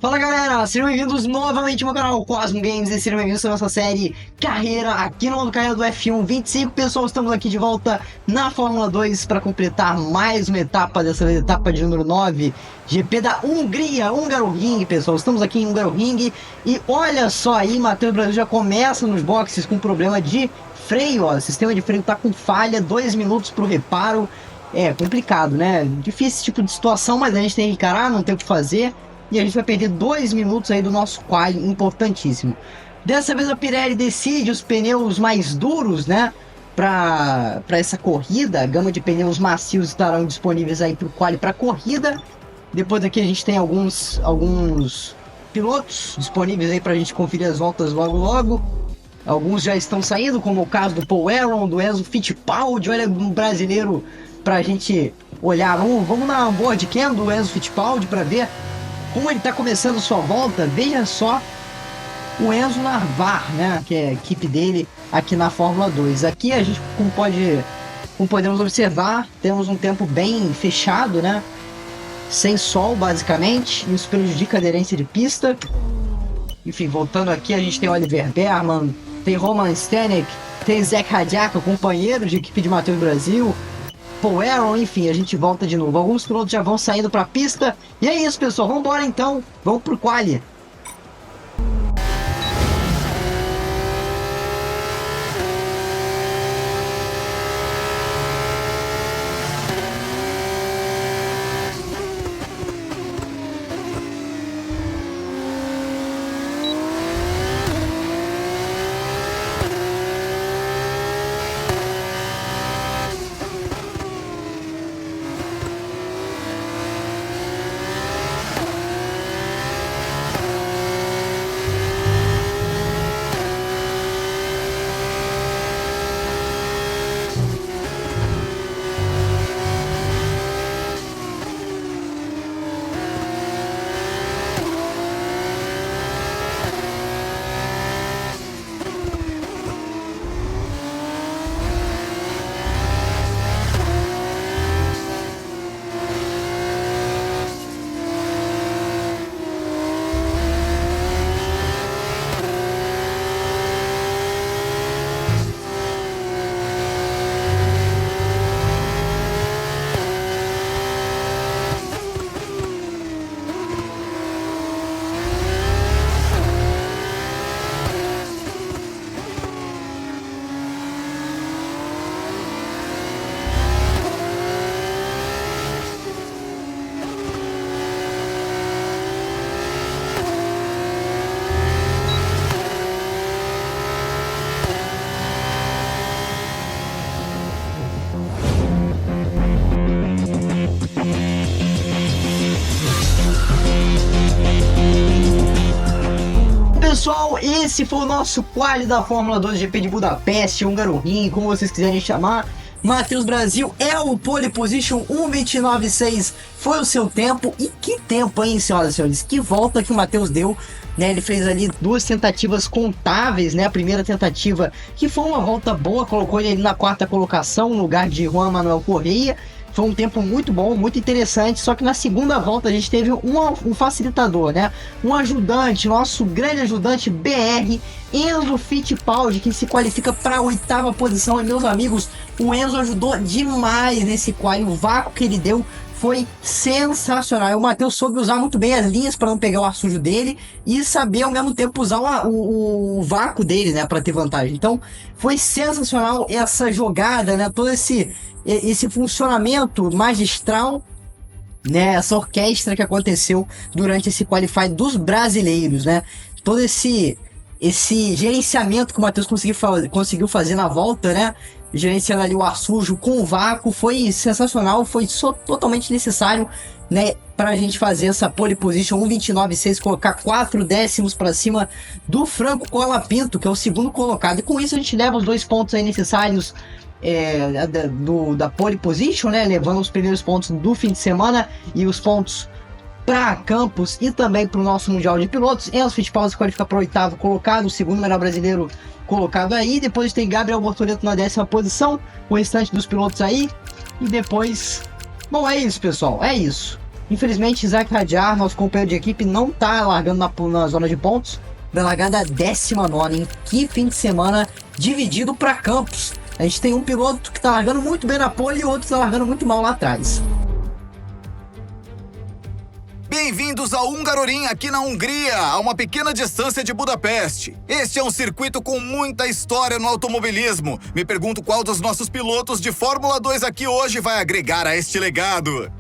Fala galera, sejam bem-vindos novamente ao meu canal Cosmo Games e sejam bem-vindos à nossa série Carreira aqui no modo carreira do F1 25. Pessoal, estamos aqui de volta na Fórmula 2 para completar mais uma etapa, dessa vez etapa de número 9, GP da Hungria, Hungaroring, pessoal. Estamos aqui em Hungaroring e olha só aí, Matheus Brasil já começa nos boxes com problema de freio, ó. O sistema de freio tá com falha, 2 minutos para o reparo. É complicado, né? Difícil esse tipo de situação, mas a gente tem que encarar, não tem o que fazer. E a gente vai perder 2 minutos aí do nosso quali, importantíssimo. Dessa vez a Pirelli decide os pneus mais duros, né? Para essa corrida. A gama de pneus macios estarão disponíveis aí para o quali para corrida. Depois aqui a gente tem alguns pilotos disponíveis aí para a gente conferir as voltas logo logo. Alguns já estão saindo, como o caso do Paul Aron, do Enzo Fittipaldi. Olha, um brasileiro para a gente olhar. Vamos na onboard cam do Enzo Fittipaldi para ver como ele está começando sua volta. Veja só o Enzo Narvar, né, que é a equipe dele aqui na Fórmula 2. Aqui a gente, como podemos observar, temos um tempo bem fechado, né, sem sol basicamente. Isso prejudica a aderência de pista. Enfim, voltando aqui, a gente tem Oliver Bearman, tem Roman Stanek, tem Zach Radiaca, companheiro de equipe de Matheus Brasil, Paul Aron, enfim, a gente volta de novo. Alguns pilotos já vão saindo para a pista. E é isso, pessoal. Vamos embora então. Vamos pro quali. Pessoal, esse foi o nosso quali da Fórmula 2 GP de Budapeste, Hungaroring, como vocês quiserem chamar. Matheus Brasil é o pole position 1:29.6, foi o seu tempo. E que tempo, hein, senhoras e senhores? Que volta que o Matheus deu, né? Ele fez ali 2 tentativas contáveis, né? A primeira tentativa, que foi uma volta boa, colocou ele na 4ª colocação, no lugar de Juan Manuel Correia. Foi um tempo muito bom, muito interessante, só que na segunda volta a gente teve um facilitador, né? Um ajudante, nosso grande ajudante BR, Enzo Fittipaldi, que se qualifica para a 8ª posição. E meus amigos, o Enzo ajudou demais nesse quali, o vácuo que ele deu foi sensacional. O Matheus soube usar muito bem as linhas para não pegar o ar sujo dele e saber ao mesmo tempo usar o vácuo dele, né, para ter vantagem. Então foi sensacional essa jogada, né, todo esse funcionamento magistral, né, essa orquestra que aconteceu durante esse qualify dos brasileiros, né, todo esse gerenciamento que o Matheus conseguiu fazer na volta, né, gerenciando ali o ar sujo com o vácuo, foi sensacional, foi totalmente necessário, né, para a gente fazer essa pole position 1:29.6, colocar 4 décimos para cima do Franco Colapinto, que é o segundo colocado, e com isso a gente leva os 2 pontos aí necessários da pole position, né, levando os primeiros pontos do fim de semana e os pontos para Campos e também para o nosso Mundial de Pilotos. Enzo Fittipaldi se qualifica para o 8º colocado, o segundo melhor brasileiro colocado aí. Depois tem Gabriel Bortoleto na 10ª posição, o restante dos pilotos aí. E depois... Bom, é isso, pessoal, é isso. Infelizmente, Isaac Hadjar, nosso companheiro de equipe, não tá largando na zona de pontos. Vai largar da 19ª, hein? Que fim de semana dividido para campos. A gente tem um piloto que tá largando muito bem na pole e outro que tá largando muito mal lá atrás. Bem-vindos ao Hungaroring aqui na Hungria, a uma pequena distância de Budapeste. Este é um circuito com muita história no automobilismo. Me pergunto qual dos nossos pilotos de Fórmula 2 aqui hoje vai agregar a este legado.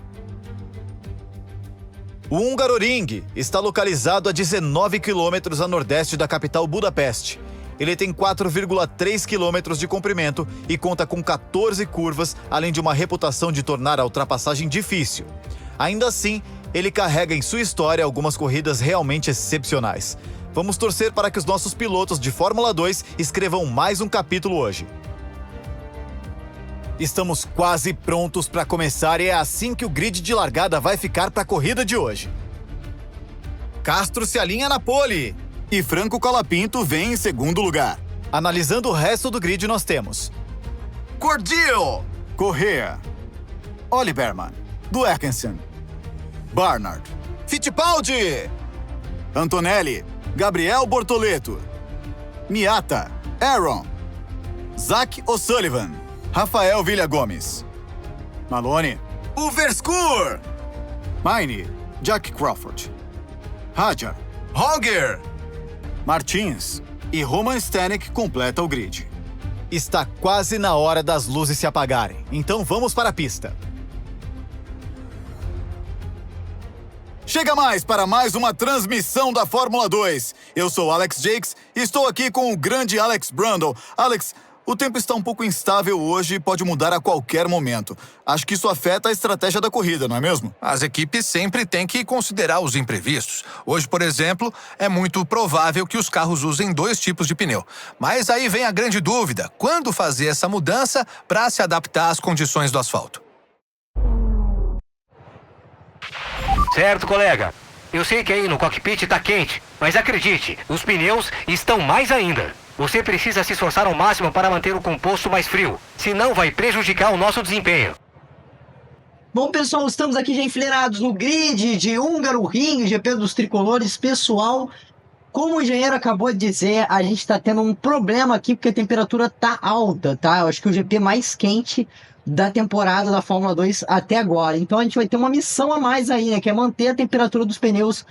O Hungaroring está localizado a 19 quilômetros a nordeste da capital Budapeste. Ele tem 4,3 quilômetros de comprimento e conta com 14 curvas, além de uma reputação de tornar a ultrapassagem difícil. Ainda assim, ele carrega em sua história algumas corridas realmente excepcionais. Vamos torcer para que os nossos pilotos de Fórmula 2 escrevam mais um capítulo hoje. Estamos quase prontos para começar e é assim que o grid de largada vai ficar para a corrida de hoje. Castro se alinha na pole e Franco Colapinto vem em segundo lugar. Analisando o resto do grid, nós temos Cordil, Correa, Oliverman, Duerkensen, Barnard, Fittipaldi, Antonelli, Gabriel Bortoleto, Miata, Aaron, Zach O'Sullivan, Rafael Villagomes, Maloney, Uverskur, Maine, Jack Crawford, Hadjar, Holger, Martins e Roman Stanek completa o grid. Está quase na hora das luzes se apagarem, então vamos para a pista. Chega mais para mais uma transmissão da Fórmula 2. Eu sou Alex Jakes e estou aqui com o grande Alex Brundle. Alex, o tempo está um pouco instável hoje e pode mudar a qualquer momento. Acho que isso afeta a estratégia da corrida, não é mesmo? As equipes sempre têm que considerar os imprevistos. Hoje, por exemplo, é muito provável que os carros usem 2 tipos de pneu. Mas aí vem a grande dúvida: quando fazer essa mudança para se adaptar às condições do asfalto? Certo, colega. Eu sei que aí no cockpit tá quente, mas acredite, os pneus estão mais ainda. Você precisa se esforçar ao máximo para manter o composto mais frio, senão vai prejudicar o nosso desempenho. Bom, pessoal, estamos aqui já enfileirados no grid de Hungaroring, GP dos Tricolores. Pessoal, como o engenheiro acabou de dizer, a gente está tendo um problema aqui porque a temperatura tá alta, tá? Eu acho que é o GP mais quente da temporada da Fórmula 2 até agora. Então a gente vai ter uma missão a mais aí, né? Que é manter a temperatura dos pneus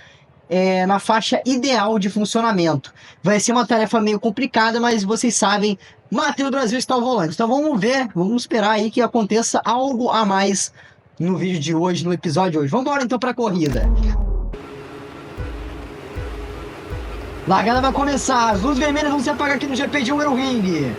na faixa ideal de funcionamento. Vai ser uma tarefa meio complicada, mas vocês sabem, Matheus Brasil está ao volante. Então vamos ver, vamos esperar aí que aconteça algo a mais no vídeo de hoje, no episódio de hoje. Vamos embora então para a corrida. Largada vai começar, as luzes vermelhas vão se apagar aqui no GP de Hungaroring.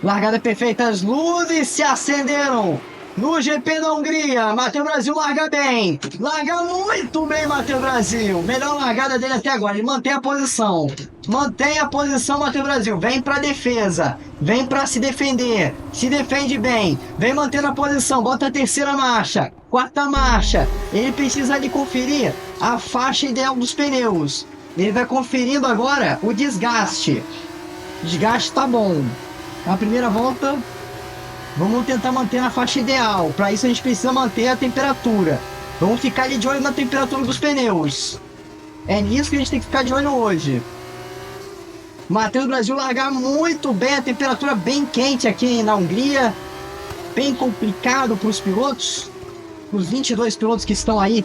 Largada perfeita, as luzes se acenderam no GP da Hungria. Matheus Brasil larga bem, larga muito bem Matheus Brasil, melhor largada dele até agora. Ele mantém a posição, Matheus Brasil, vem pra defesa, vem pra se defender, se defende bem, vem mantendo a posição, bota a terceira marcha, quarta marcha. Ele precisa ali conferir a faixa ideal dos pneus, ele vai conferindo agora o desgaste tá bom. Na primeira volta, vamos tentar manter na faixa ideal. Para isso a gente precisa manter a temperatura. Vamos ficar ali de olho na temperatura dos pneus. É nisso que a gente tem que ficar de olho hoje. Matheus Brasil largar muito bem, a temperatura bem quente aqui na Hungria. Bem complicado para os pilotos. Os 22 pilotos que estão aí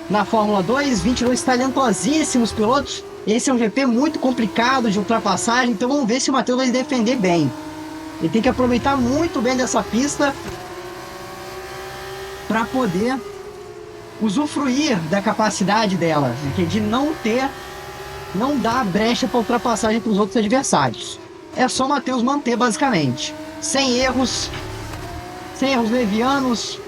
na Fórmula 2. 22 talentosíssimos pilotos. Esse é um GP muito complicado de ultrapassagem, então vamos ver se o Matheus vai defender bem. Ele tem que aproveitar muito bem dessa pista para poder usufruir da capacidade dela, de não dar brecha para ultrapassagem para os outros adversários. É só o Matheus manter basicamente, sem erros levianos,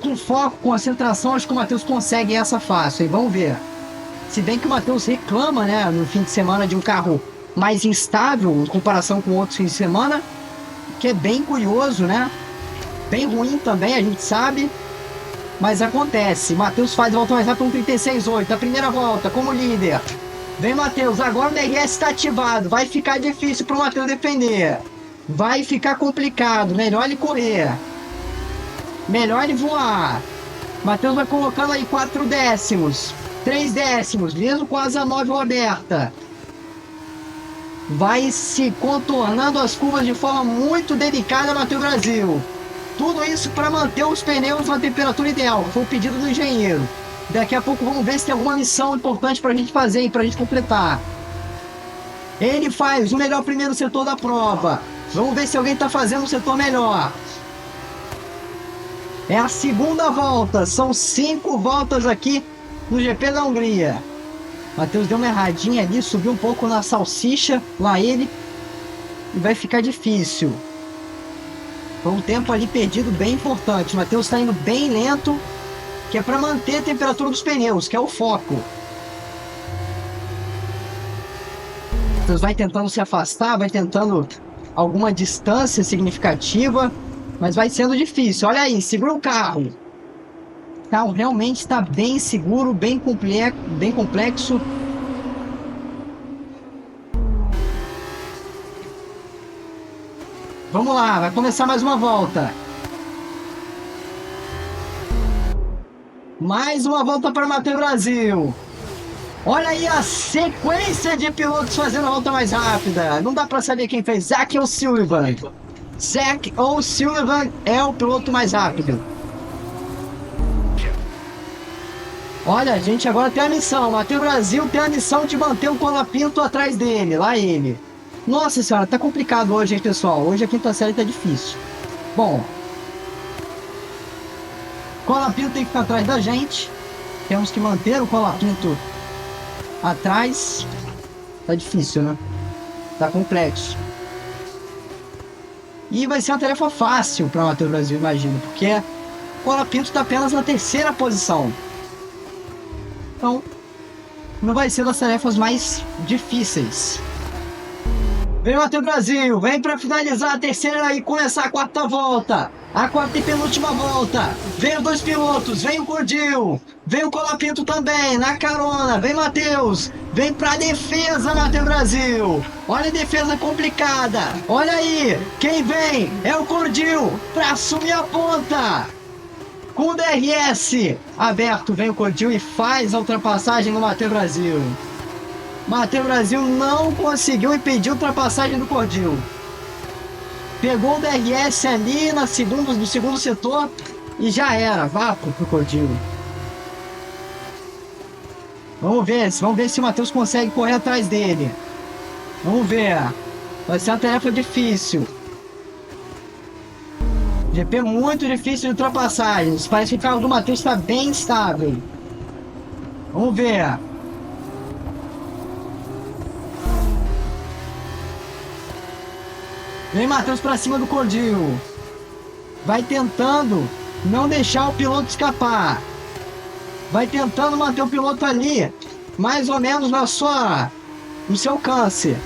com foco, concentração. Acho que o Matheus consegue essa fácil, e vamos ver. Se bem que o Matheus reclama, né, no fim de semana de um carro mais instável em comparação com outros fins de semana, que é bem curioso, né? Bem ruim também, a gente sabe, mas acontece. Matheus faz a volta mais rápida, 1:36.8, a primeira volta como líder. Vem Matheus, agora o DRS está ativado, vai ficar difícil para o Matheus defender. Vai ficar complicado, melhor ele correr. Melhor ele voar. Matheus vai colocando aí 4 décimos. 3 décimos, mesmo com a asa 9 aberta. Vai se contornando as curvas de forma muito delicada, Matheus Brasil. Tudo isso para manter os pneus na temperatura ideal. Foi o pedido do engenheiro. Daqui a pouco vamos ver se tem alguma missão importante para a gente fazer, para a gente completar. Ele faz o melhor primeiro setor da prova. Vamos ver se alguém está fazendo um setor melhor. É a segunda volta. São 5 voltas aqui no GP da Hungria. Matheus deu uma erradinha ali, subiu um pouco na salsicha, lá ele. E vai ficar difícil. Foi um tempo ali perdido bem importante. Matheus está indo bem lento, que é para manter a temperatura dos pneus, que é o foco. Matheus vai tentando se afastar, vai tentando alguma distância significativa, mas vai sendo difícil. Olha aí, segura o carro. O carro realmente está bem seguro, bem complexo. Vamos lá, vai começar mais uma volta. Mais uma volta para Matheus Brasil. Olha aí a sequência de pilotos fazendo a volta mais rápida. Não dá para saber quem fez, Zach ou Sullivan. Zach ou Sullivan é o piloto mais rápido. Olha, a gente agora tem a missão. Matheus Brasil tem a missão de manter o Colapinto atrás dele. Lá ele. Nossa senhora, tá complicado hoje, hein, pessoal? Hoje a quinta série tá difícil. Bom. Colapinto tem que ficar atrás da gente. Temos que manter o Colapinto atrás. Tá difícil, né? Tá complexo. E vai ser uma tarefa fácil para Matheus Brasil, imagino. Porque o Colapinto tá apenas na 3ª posição. Então, não vai ser das tarefas mais difíceis. Vem Matheus Brasil, vem para finalizar a 3ª e começar a 4ª volta. A 4ª e penúltima volta. Vem os 2 pilotos, vem o Cordil, vem o Colapinto também, na carona. Vem Matheus, vem para defesa, Matheus Brasil. Olha a defesa complicada. Olha aí, quem vem é o Cordil para assumir a ponta. Com o DRS aberto, vem o Cordil e faz a ultrapassagem no Matheus Brasil. Matheus Brasil não conseguiu impedir a ultrapassagem do Cordil. Pegou o DRS ali no segundo setor e já era. Vá pro Cordil. Vamos ver se o Matheus consegue correr atrás dele. Vamos ver. Vai ser uma tarefa difícil. GP muito difícil de ultrapassagens. Parece que o carro do Matheus está bem estável. Vamos ver. Vem Matheus pra cima do Cordil. Vai tentando não deixar o piloto escapar. Vai tentando manter o piloto ali, mais ou menos no seu alcance.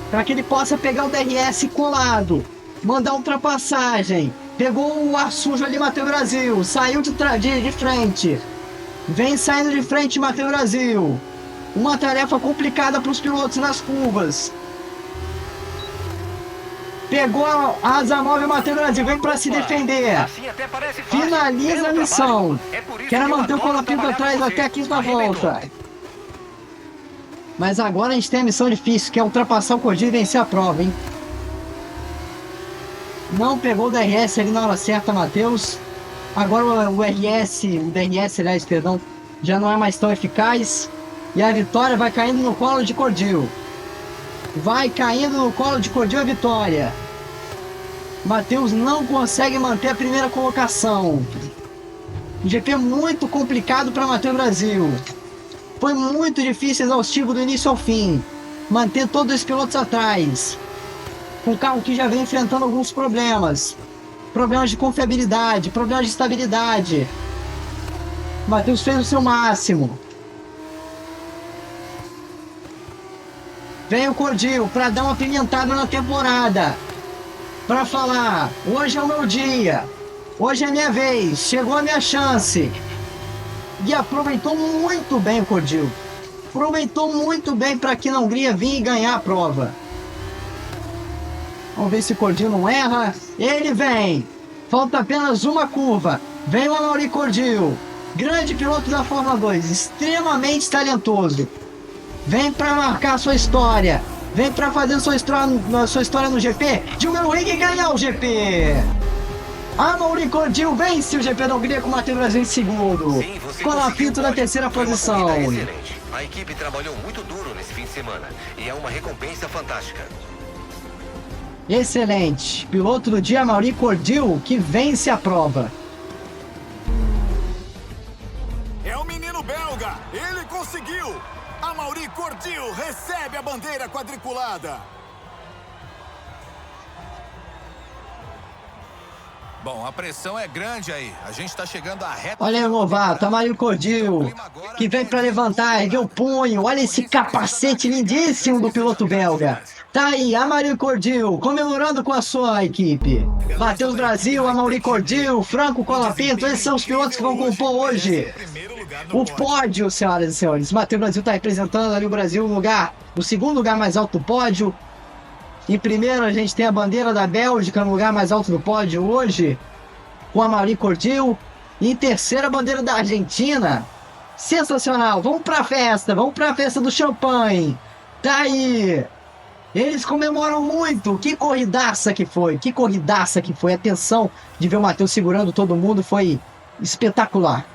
Para que ele possa pegar o DRS colado. Mandar ultrapassagem. Pegou o ar sujo ali, Matheus Brasil. Saiu de frente. Vem saindo de frente, Matheus Brasil. Uma tarefa complicada para os pilotos nas curvas. Pegou a asa 9, Matheus Brasil, vem para se defender. Finaliza a missão. Quer manter o Colapinto atrás até a 5ª volta. Mas agora a gente tem a missão difícil, que é ultrapassar o Cordil e vencer a prova, hein? Não pegou o DRS ali na hora certa, Matheus. Agora o DRS, aliás, perdão, já não é mais tão eficaz. E a vitória vai caindo no colo de Cordil. Vai caindo no colo de Cordil a vitória. Matheus não consegue manter a primeira colocação. GP muito complicado para Matheus Brasil. Foi muito difícil, exaustivo do início ao fim. Manter todos os pilotos atrás. Um carro que já vem enfrentando alguns problemas. Problemas de confiabilidade, problemas de estabilidade. Matheus fez o seu máximo. Vem o Cordil para dar uma apimentada na temporada. Para falar, hoje é o meu dia. Hoje é a minha vez. Chegou a minha chance. E aproveitou muito bem o Cordil. Aproveitou muito bem para aqui na Hungria vir e ganhar a prova. Vamos ver se o Cordil não erra. Ele vem. Falta apenas uma curva. Vem o Amaury Cordil, grande piloto da Fórmula 2, extremamente talentoso. Vem para marcar sua história. Vem para fazer sua história no GP. Gilberto Henrique ganhar o GP. Amaury Cordil vence o GP da Hungria com o Matheus Brasil em segundo. Colapinto na terceira posição. Excelente. A equipe trabalhou muito duro nesse fim de semana e é uma recompensa fantástica. Excelente. Piloto do dia, Amaury Cordil, que vence a prova. É o menino belga. Ele conseguiu. Amaury Cordil recebe a bandeira quadriculada. Bom, a pressão é grande aí. A gente tá chegando à reta. Olha aí o novato, Amaury Cordil, que vem para levantar, ergueu o punho. Olha esse capacete lindíssimo do piloto belga. Tá aí, Amaury Cordil, comemorando com a sua equipe. Matheus Brasil, Amaury Cordil, Franco Colapinto, esses são os pilotos que vão compor hoje o pódio, senhoras e senhores. Matheus Brasil está representando ali o Brasil no segundo lugar mais alto do pódio. Em primeiro a gente tem a bandeira da Bélgica no lugar mais alto do pódio hoje, com a Amaury Cordil. E em terceiro a bandeira da Argentina. Sensacional, vamos pra festa do champanhe. Tá aí. Eles comemoram muito. Que corridaça que foi. A atenção de ver o Matheus segurando todo mundo foi espetacular.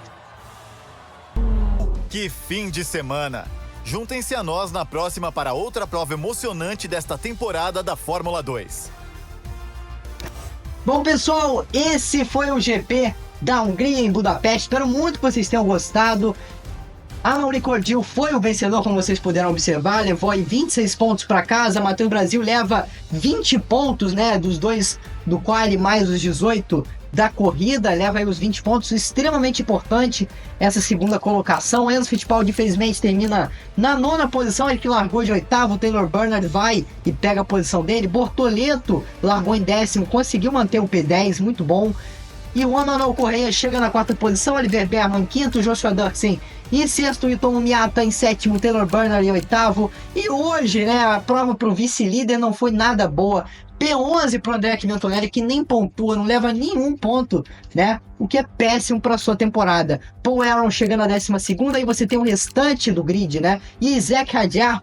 Que fim de semana! Juntem-se a nós na próxima para outra prova emocionante desta temporada da Fórmula 2. Bom, pessoal, esse foi o GP da Hungria em Budapeste. Espero muito que vocês tenham gostado. Amaury Cordil foi o vencedor, como vocês puderam observar, levou aí 26 pontos para casa. Matheus Brasil leva 20 pontos, né, dos dois do quali mais os 18 da corrida, leva aí os 20 pontos, extremamente importante essa segunda colocação. Enzo Fittipaldi infelizmente termina na 9ª posição, ele que largou de 8º, Taylor Burnett vai e pega a posição dele. Bortoleto largou em 10º, conseguiu manter o P10, muito bom. E o Emanuel Correia chega na 4ª posição, Oliver Berman em 5º, Joshua Dirksen em 6º, Yuto Miata em 7º, Taylor Burnett em 8º. E hoje, né, a prova para o vice-líder não foi nada boa. P11 para o André Antonelli, que nem pontua, não leva nenhum ponto, né? O que é péssimo para sua temporada. Paul Aaron chegando na 12ª, aí você tem o restante do grid, né? E Zach Hadjar,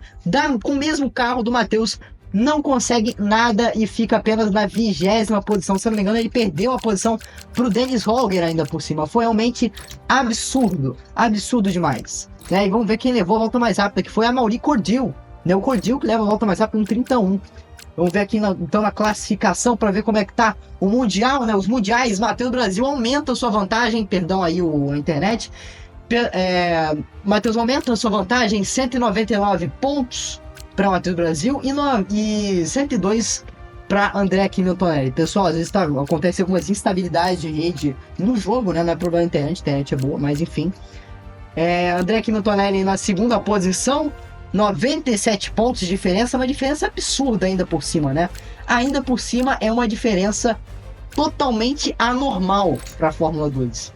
com o mesmo carro do Matheus, não consegue nada e fica apenas na 20ª posição. Se eu não me engano, ele perdeu a posição para o Dennis Holger ainda por cima. Foi realmente absurdo demais, né? E vamos ver quem levou a volta mais rápida, que foi a Amaury Cordil, né? O Cordil que leva a volta mais rápida no 31. Vamos ver aqui então na classificação para ver como é que tá o Mundial, né? Os Mundiais. Matheus Brasil aumenta a sua vantagem, perdão aí a internet. Matheus aumenta a sua vantagem, 199 pontos para Matheus Brasil e 102 para André Antonelli. Pessoal, às vezes acontece algumas instabilidades de rede no jogo, né? Não é problema da internet, a internet é boa, mas enfim. André Antonelli na 2ª posição, 97 pontos de diferença, uma diferença absurda ainda por cima, né? Ainda por cima é uma diferença totalmente anormal para a Fórmula 2.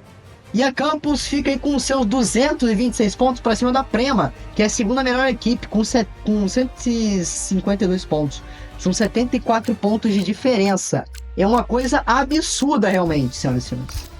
E a Campos fica aí com seus 226 pontos para cima da Prema, que é a segunda melhor equipe, com 152 pontos. São 74 pontos de diferença. É uma coisa absurda realmente, senhoras e senhores.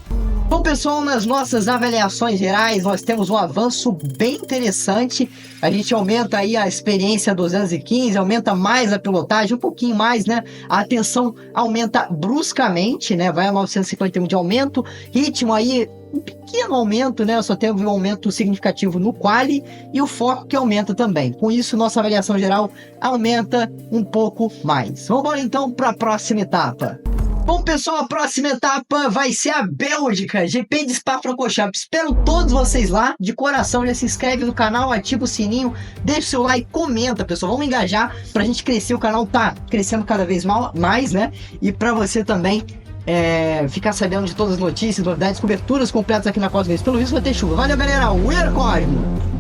Bom, pessoal, nas nossas avaliações gerais, nós temos um avanço bem interessante. A gente aumenta aí a experiência 215, aumenta mais a pilotagem, um pouquinho mais, né? A atenção aumenta bruscamente, né? Vai a 951 de aumento. Ritmo aí, um pequeno aumento, né? Só teve um aumento significativo no quali e o foco que aumenta também. Com isso, nossa avaliação geral aumenta um pouco mais. Vamos embora então para a próxima etapa. Bom, pessoal, a próxima etapa vai ser a Bélgica, GP de Spa-Francorchamps. Espero todos vocês lá, de coração. Já se inscreve no canal, ativa o sininho, deixa o seu like, comenta, pessoal. Vamos engajar pra gente crescer, o canal tá crescendo cada vez mais, né? E pra você também ficar sabendo de todas as notícias, novidades, coberturas completas aqui na Cosmos. Pelo visto vai ter chuva. Valeu, galera. Cosmo.